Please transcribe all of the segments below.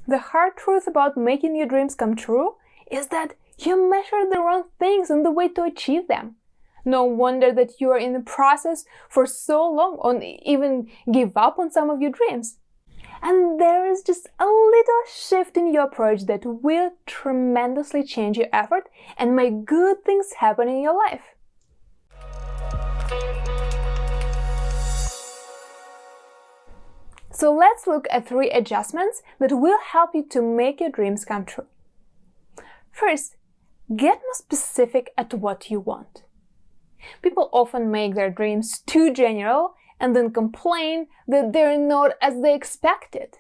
The hard truth about making your dreams come true is that you measure the wrong things in the way to achieve them. No wonder that you are in the process for so long or even give up on some of your dreams. And there is just a little shift in your approach that will tremendously change your effort and make good things happen in your life. So let's look at 3 adjustments that will help you to make your dreams come true. First, get more specific at what you want. People often make their dreams too general and then complain that they're not as they expected.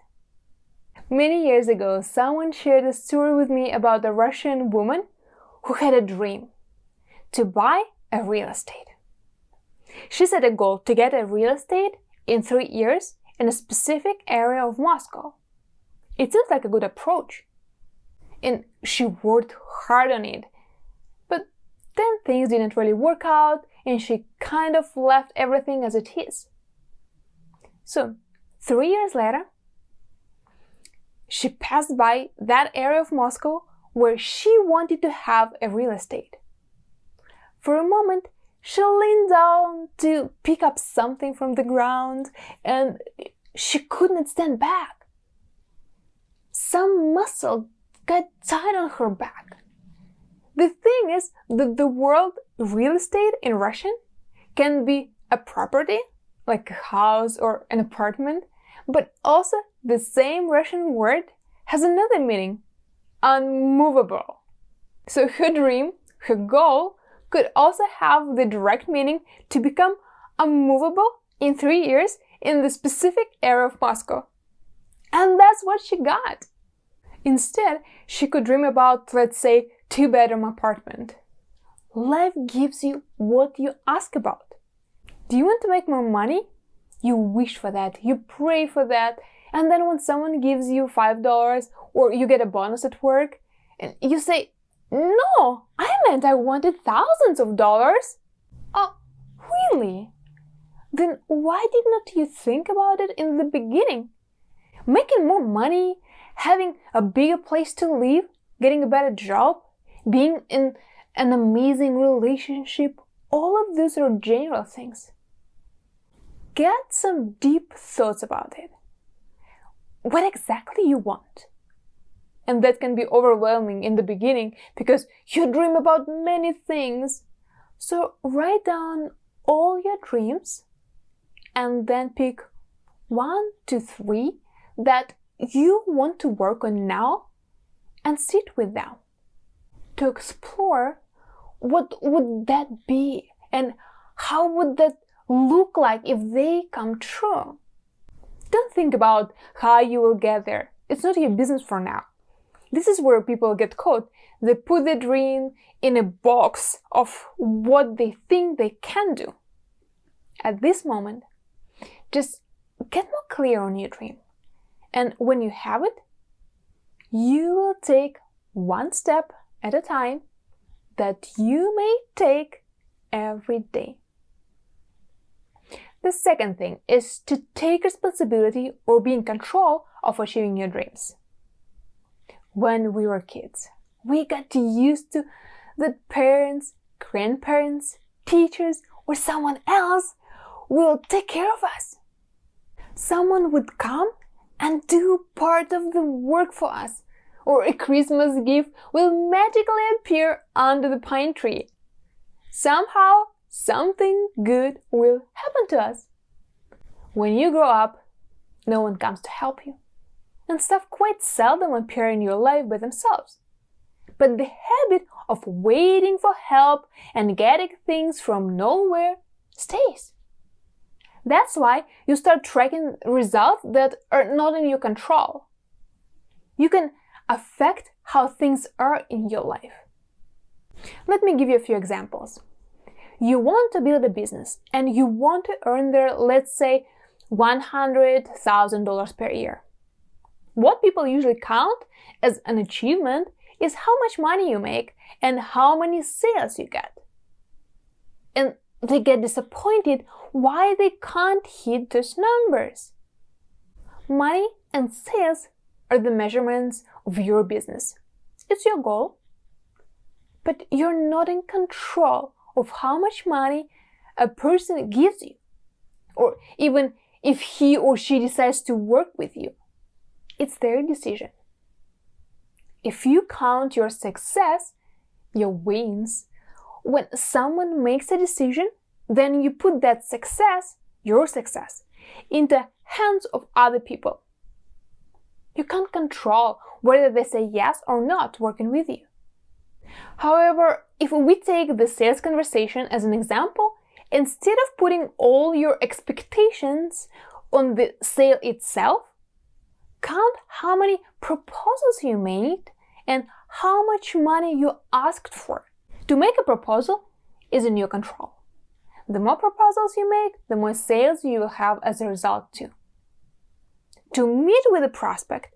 Many years ago, someone shared a story with me about a Russian woman who had a dream to buy a real estate. She set a goal to get a real estate in 3 years in a specific area of Moscow. It seems like a good approach, and she worked hard on it. But then things didn't really work out, and she kind of left everything as it is. So, 3 years later, she passed by that area of Moscow where she wanted to have a real estate. For a moment, she leaned down to pick up something from the ground, and she could not stand back. Some muscle got tight on her back. The thing is that the word real estate in Russian can be a property, like a house or an apartment, but also the same Russian word has another meaning, unmovable. So her dream, her goal, could also have the direct meaning to become unmovable in 3 years in the specific area of Moscow. And that's what she got. Instead, she could dream about, let's say, 2-bedroom apartment. Life gives you what you ask about. Do you want to make more money? You wish for that, you pray for that, and then when someone gives you $5 or you get a bonus at work, and you say, "No, I meant I wanted thousands of dollars." Oh, really? Then why did not you think about it in the beginning? Making more money, having a bigger place to live, getting a better job, being in an amazing relationship, all of these are general things. Get some deep thoughts about it. What exactly you want? And that can be overwhelming in the beginning because you dream about many things. So write down all your dreams and then pick 1 to 3 that you want to work on now and sit with them to explore what would that be and how would that look like if they come true. Don't think about how you will get there. It's not your business for now. This is where people get caught. They put their dream in a box of what they think they can do. At this moment, just get more clear on your dream. And when you have it, you will take 1 step at a time that you may take every day. The second thing is to take responsibility or be in control of achieving your dreams. When we were kids, we got used to that parents, grandparents, teachers, or someone else will take care of us. Someone would come and do part of the work for us, or a Christmas gift will magically appear under the pine tree. Somehow, something good will happen to us. When you grow up, no one comes to help you, and stuff quite seldom appear in your life by themselves. But the habit of waiting for help and getting things from nowhere stays. That's why you start tracking results that are not in your control. You can affect how things are in your life. Let me give you a few examples. You want to build a business and you want to earn there, let's say, $100,000 per year. What people usually count as an achievement is how much money you make and how many sales you get. And they get disappointed why they can't hit those numbers. Money and sales are the measurements of your business. It's your goal, but you're not in control of how much money a person gives you, or even if he or she decides to work with you. It's their decision. If you count your success, your wins, when someone makes a decision, then you put that success, your success, into hands of other people. You can't control whether they say yes or not working with you. However, if we take the sales conversation as an example, instead of putting all your expectations on the sale itself, count how many proposals you made and how much money you asked for. To make a proposal is in your control. The more proposals you make, the more sales you will have as a result too. To meet with a prospect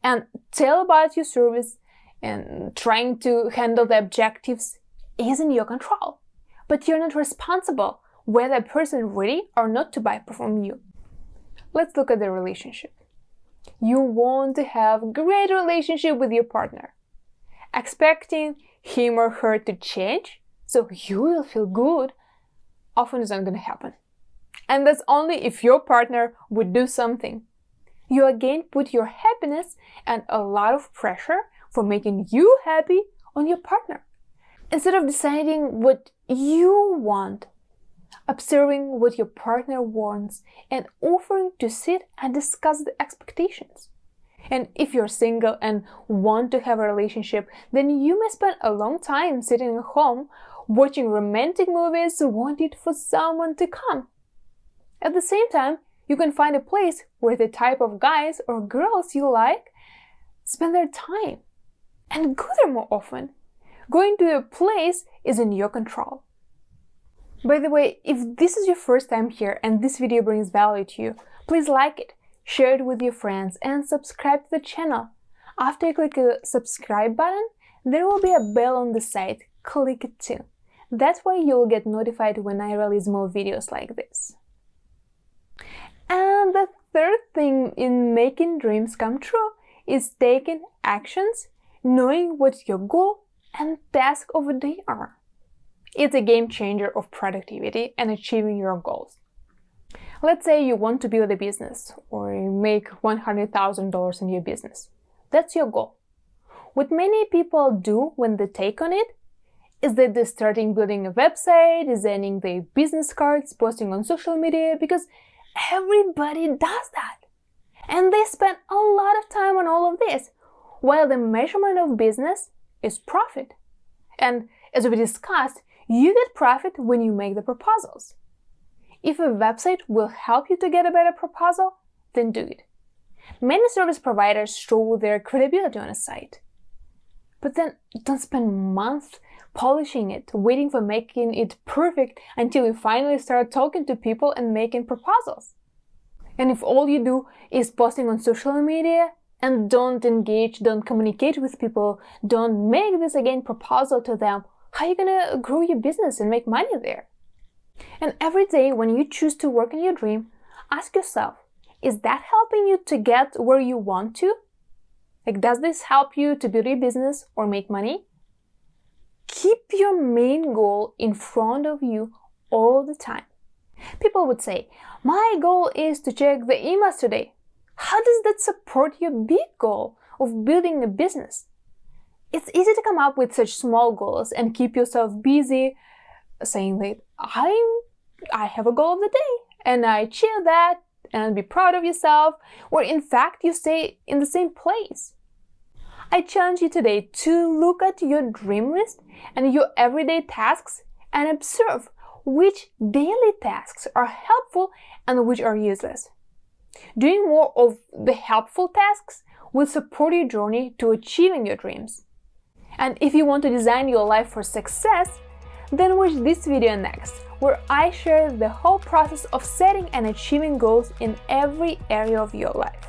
and tell about your service and trying to handle the objectives is in your control. But you're not responsible whether a person ready or not to buy from you. Let's look at the relationship. You want to have a great relationship with your partner. Expecting him or her to change so you will feel good often is not going to happen. And that's only if your partner would do something. You again put your happiness and a lot of pressure for making you happy on your partner. Instead of deciding what you want, observing what your partner wants, and offering to sit and discuss the expectations. And if you're single and want to have a relationship, then you may spend a long time sitting at home watching romantic movies, wanting for someone to come. At the same time, you can find a place where the type of guys or girls you like spend their time and go there more often. Going to a place is in your control. By the way, if this is your first time here and this video brings value to you, please like it, share it with your friends, and subscribe to the channel. After you click the subscribe button, there will be a bell on the side. Click it too. That way you'll get notified when I release more videos like this. And the third thing in making dreams come true is taking actions, knowing what your goal and task of the day are. It's a game changer of productivity and achieving your goals. Let's say you want to build a business or make $100,000 in your business. That's your goal. What many people do when they take on it is that they're starting building a website, designing their business cards, posting on social media, because everybody does that. And they spend a lot of time on all of this, while the measurement of business is profit. And as we discussed, you get profit when you make the proposals. If a website will help you to get a better proposal, then do it. Many service providers show their credibility on a site. But then don't spend months polishing it, waiting for making it perfect until you finally start talking to people and making proposals. And if all you do is posting on social media and don't engage, don't communicate with people, don't make this again proposal to them, how are you gonna grow your business and make money there? And every day when you choose to work in your dream, ask yourself, is that helping you to get where you want to? Like, does this help you to build your business or make money? Keep your main goal in front of you all the time. People would say, my goal is to check the emails today. How does that support your big goal of building a business? It's easy to come up with such small goals and keep yourself busy saying that I have a goal of the day and I achieve that and be proud of yourself, or in fact you stay in the same place. I challenge you today to look at your dream list and your everyday tasks and observe which daily tasks are helpful and which are useless. Doing more of the helpful tasks will support your journey to achieving your dreams. And if you want to design your life for success, then watch this video next, where I share the whole process of setting and achieving goals in every area of your life.